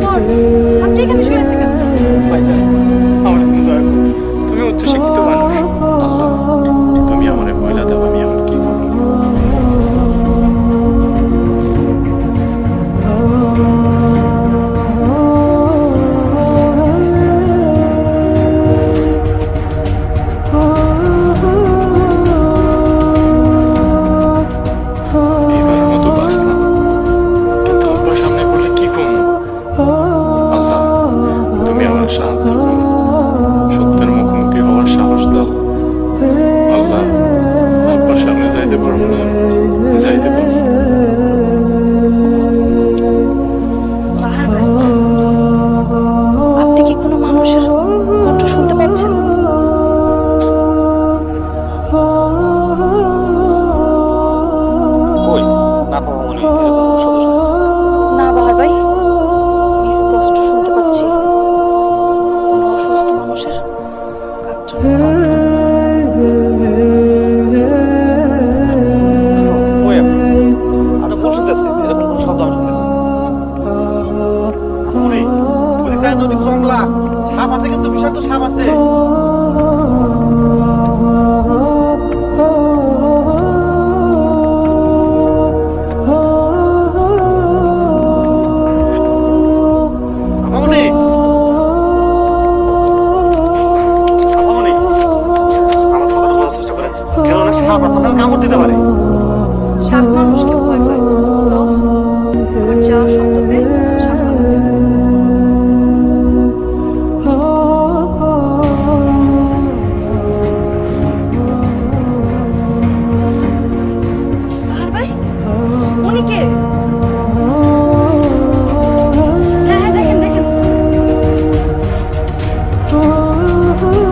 বাহার আপনি এখানে শুয়ে আছেন কেন? ভাইজান, আমার তুমি দয়া করো। তুমি উচ্চ শিক্ষিত মানুষ। আল্লাহ, তুমি আমার মহিলা দাও, আমি এমন কি করবো? এইবারের মতো বাঁচলাম, কিন্তু আব্বার সামনে পড়লে কি করবো? আল্লাহ, তুমি আমার সাহায্য করো, সত্যের মুখোমুখি হওয়ার সাহস দাও। আল্লাহ, আব্বার সামনে যাইতে পারবো না, যাইতে পারবো না। বাহার ভাই, আপনি কি কোনো মানুষের কণ্ঠ শুনতে পাচ্ছেন? কই না পাবো মনে এরকম শব্দ শুনতেছি। না বাহার ভাই, আমি স্পষ্ট শুনতে পাচ্ছি কোনো অসুস্থ মানুষের কাতরানো কণ্ঠ। কই আমি আরে ভুল শুনতেছি, এরকম কোনো শব্দ আমি শুনতেছি না। মনে ওদিকে যায় নদী জঙ্গলা, সাপ আছে কিন্তু বিষাক্ত সাপ আছে।